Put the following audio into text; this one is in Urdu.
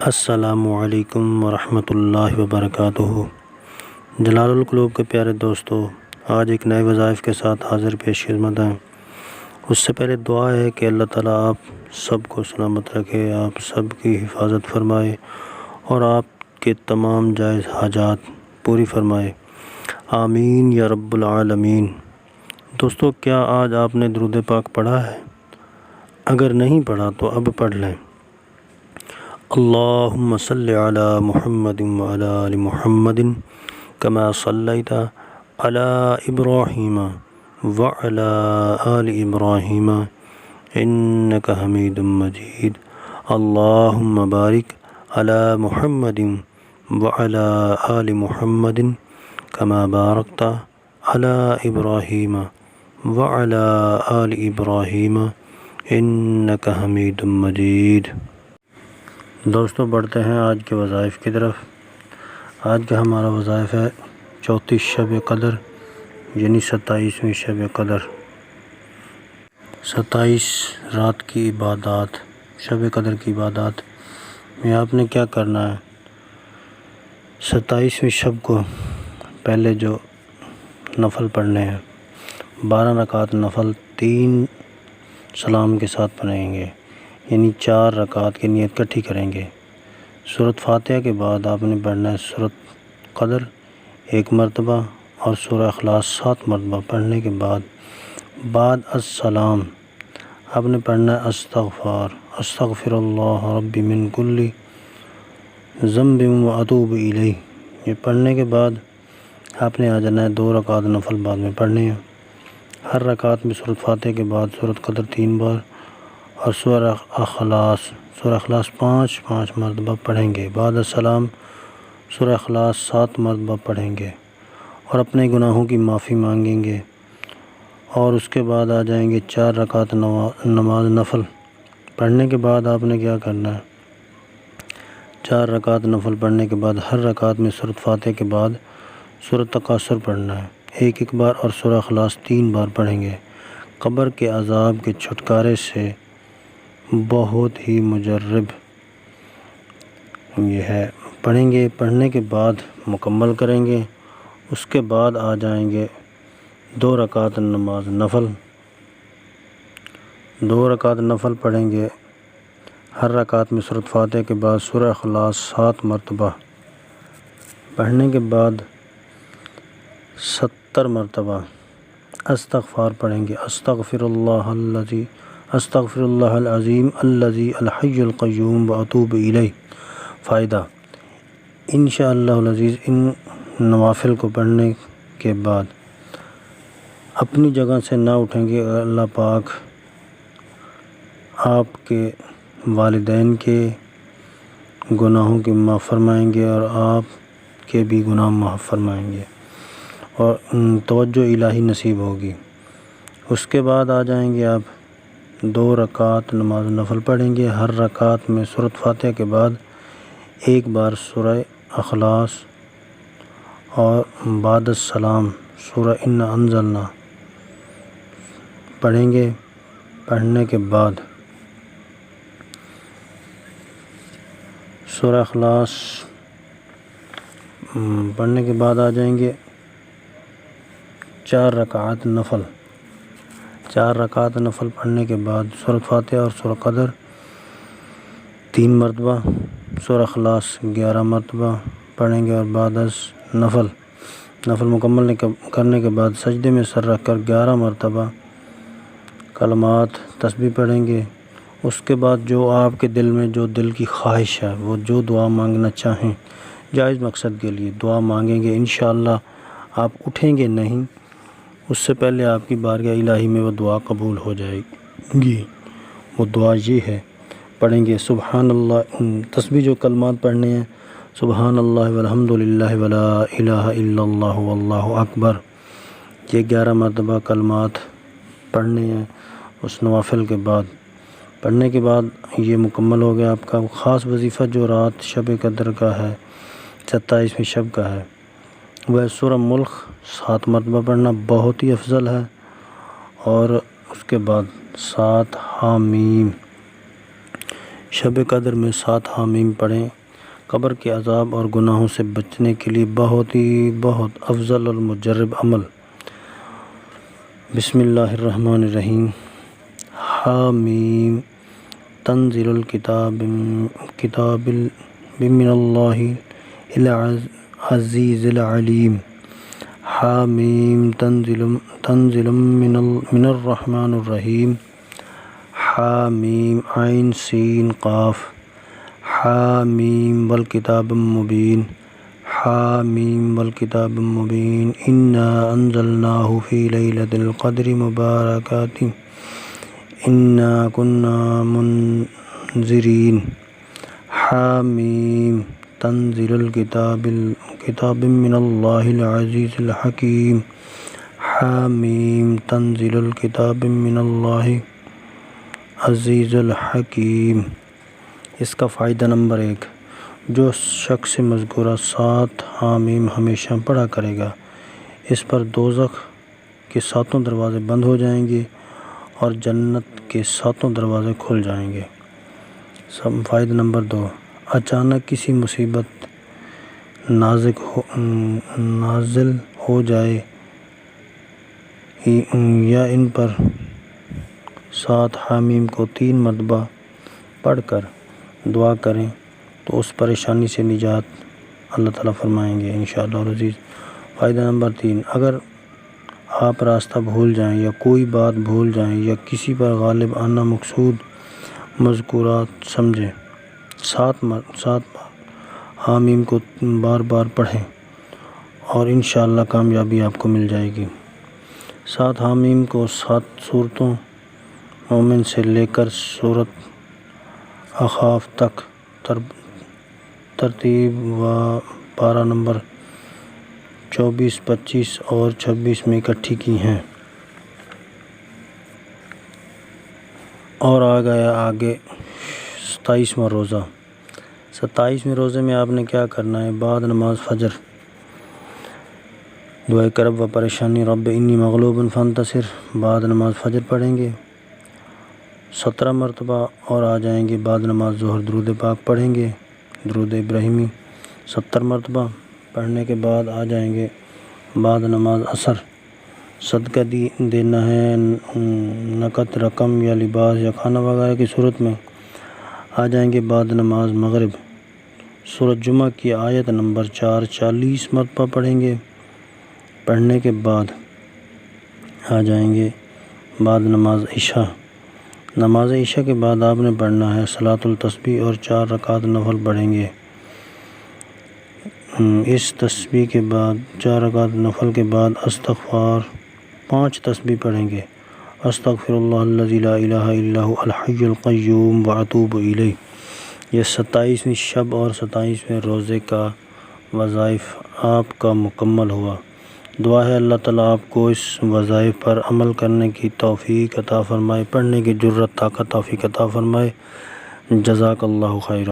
السلام علیکم ورحمۃ اللہ وبرکاتہ۔ جلال القلوب کے پیارے دوستو، آج ایک نئے وظائف کے ساتھ حاضر پیش خدمت ہیں۔ اس سے پہلے دعا ہے کہ اللہ تعالیٰ آپ سب کو سلامت رکھے، آپ سب کی حفاظت فرمائے اور آپ کے تمام جائز حاجات پوری فرمائے، آمین یا رب العالمین۔ دوستو، کیا آج آپ نے درود پاک پڑھا ہے؟ اگر نہیں پڑھا تو اب پڑھ لیں۔ اللہم صلی علی محمد وعلی آل محمد کما صلیت علی ابراہیم وعلی آل ابراہیم انک حمید مجید۔ اللہم بارک علی محمد وعلی آل محمد کما بارکت علی ابراہیم وعلی آل ابراہیم انک حمید مجید۔ دوستو، بڑھتے ہیں آج کے وظائف کی طرف۔ آج کا ہمارا وظائف ہے 34 شب قدر، یعنی 27ویں شب قدر، 27 رات کی عبادات، شب قدر کی عبادات میں آپ نے کیا کرنا ہے؟ 27ویں شب کو پہلے جو نفل پڑھنے ہیں، 12 رکعت نفل 3 سلام کے ساتھ پڑھیں گے، یعنی 4 رکعت کی نیت اکٹھی کریں گے۔ سورۃ فاتحہ کے بعد آپ نے پڑھنا ہے سورۃ قدر 1 مرتبہ اور سورہ اخلاص 7 مرتبہ پڑھنے کے بعد السلام آپ نے پڑھنا ہے استغفر اللہ ربی من کل ذنب واتوب الیہ۔ یہ پڑھنے کے بعد آپ نے آ جانا ہے 2 رکعت نفل بعد میں پڑھنے ہیں۔ ہر رکعت میں سورۃ فاتحہ کے بعد سورۃ قدر 3 بار اور سورہ اخلاص 5 مرتبہ پڑھیں گے۔ بعد السلام سورہ اخلاص 7 مرتبہ پڑھیں گے اور اپنے گناہوں کی معافی مانگیں گے، اور اس کے بعد آ جائیں گے 4 رکعت نماز نفل۔ پڑھنے کے بعد آپ نے کیا کرنا ہے؟ 4 رکعت نفل پڑھنے کے بعد ہر رکعت میں سورۃ فاتحہ کے بعد سورۃ تکاثر پڑھنا ہے، ایک بار، اور سورہ اخلاص 3 بار پڑھیں گے۔ قبر کے عذاب کے چھٹکارے سے بہت ہی مجرب یہ ہے، پڑھیں گے۔ پڑھنے کے بعد مکمل کریں گے، اس کے بعد آ جائیں گے 2 رکعت نماز نفل، 2 رکعت نفل پڑھیں گے۔ ہر رکعت میں سورۃ فاتحہ کے بعد سورہ اخلاص 7 مرتبہ پڑھنے کے بعد 70 مرتبہ استغفار پڑھیں گے۔ استغفر اللہ العظیم الذی الحی القیوم واتوب الیہ۔ فائدہ: انشاءاللہ العزیز ان نوافل کو پڑھنے کے بعد اپنی جگہ سے نہ اٹھیں گے، اللہ پاک آپ کے والدین کے گناہوں کی معاف فرمائیں گے اور آپ کے بھی گناہ معاف فرمائیں گے اور توجہ الہی نصیب ہوگی۔ اس کے بعد آ جائیں گے آپ 2 رکعت نماز نفل پڑھیں گے۔ ہر رکعت میں سورۃ فاتحہ کے بعد 1 بار سورہ اخلاص اور بعد السلام سورہ انا انزلنا پڑھیں گے۔ پڑھنے کے بعد سورہ اخلاص پڑھنے کے بعد آ جائیں گے 4 رکعت نفل، 4 رکعت نفل پڑھنے کے بعد سورۃ فاتحہ اور سورہ قدر 3 مرتبہ، سورہ اخلاص 11 مرتبہ پڑھیں گے، اور بعد نفل مکمل کرنے کے بعد سجدے میں سر رکھ کر 11 مرتبہ کلمات تسبیح پڑھیں گے۔ اس کے بعد جو آپ کے دل میں جو دل کی خواہش ہے، وہ جو دعا مانگنا چاہیں جائز مقصد کے لیے دعا مانگیں گے، انشاءاللہ آپ اٹھیں گے نہیں، اس سے پہلے آپ کی بارگاہ الہی میں وہ دعا قبول ہو جائے گی۔ وہ دعا یہ ہے، پڑھیں گے سبحان اللہ، تسبیح جو کلمات پڑھنے ہیں، سبحان اللہ والحمد للہ ولا الہ الا اللہ واللہ اکبر، یہ 11 مرتبہ کلمات پڑھنے ہیں اس نوافل کے بعد۔ پڑھنے کے بعد یہ مکمل ہو گیا آپ کا خاص وظیفہ جو رات شب قدر کا ہے، 27ویں شب کا ہے، وہ سورہ ملک 7 مرتبہ پڑھنا بہت ہی افضل ہے، اور اس کے بعد 7 حامیم شب قدر میں 7 حامیم پڑھیں، قبر کے عذاب اور گناہوں سے بچنے کے لیے بہت افضل اور مجرب عمل۔ بسم اللہ الرحمن الرحیم۔ حامیم تنزیل الکتاب من اللہ العزیز العلیم۔ حامیم تنزیل من الرحمن الرحیم۔ حامیم عین سین قاف۔ حامیم والکتاب المبین۔ حامیم والکتاب المبین انا انزلناہ فی لیلۃ القدر مبارکۃ انا کنا منذرین۔ حامیم تنزیل الکتاب من اللہ العزیز الحکیم۔ حامیم تنزیل الکتاب من اللہ عزیز الحکیم۔ اس کا فائدہ نمبر 1، جو شخص مذکورہ 7 حامیم ہمیشہ پڑھا کرے گا، اس پر دوزخ کے 7 دروازے بند ہو جائیں گے اور جنت کے 7 دروازے کھل جائیں گے۔ فائدہ نمبر 2، اچانک کسی مصیبت نازل ہو جائے یا ان پر 7 حامیم کو 3 مرتبہ پڑھ کر دعا کریں تو اس پریشانی سے نجات اللہ تعالیٰ فرمائیں گے انشاءاللہ العزیز۔ فائدہ نمبر 3، اگر آپ راستہ بھول جائیں یا کوئی بات بھول جائیں یا کسی پر غالب آنا مقصود مذکورات سمجھیں، 7 حامیم کو بار بار پڑھیں اور انشاءاللہ کامیابی آپ کو مل جائے گی۔ 7 حامیم کو 7 سورتوں مومن سے لے کر سورۃ احقاف تک ترتیب و پارہ نمبر 24، 25 اور 26 میں اکٹھی کی ہیں۔ اور آ گیا آگے 27واں روزہ۔ 27ویں روزے میں آپ نے کیا کرنا ہے؟ بعد نماز فجر دعائے کرب و پریشانی رب انی مغلوب فانتصر بعد نماز فجر پڑھیں گے 17 مرتبہ، اور آ جائیں گے بعد نماز ظہر درود پاک پڑھیں گے، درود ابراہیمی 70 مرتبہ پڑھنے کے بعد آ جائیں گے بعد نماز عصر صدقہ دینا ہے، نقد رقم یا لباس یا کھانا وغیرہ کی صورت میں آ جائیں گے بعد نماز مغرب سورۃ جمعہ کی آیت نمبر 4 40 مرتبہ پڑھیں گے، پڑھنے کے بعد آ جائیں گے بعد نماز عشاء۔ نماز عشاء کے بعد آپ نے پڑھنا ہے صلاۃ التسبیح اور 4 رکعت نفل پڑھیں گے۔ اس تسبیح کے بعد 4 رکعت نفل کے بعد استغفار 5 تسبیح پڑھیں گے، استغفر اللہ الذی لا الہ الا هو الحی القیوم واتوب الیہ۔ یہ 27ویں شب اور 27ویں روزے کا وظائف آپ کا مکمل ہوا۔ دعا ہے اللہ تعالیٰ آپ کو اس وظائف پر عمل کرنے کی توفیق عطا فرمائے، پڑھنے کی جرات طاقت توفیق عطا فرمائے۔ جزاک اللہ خیر۔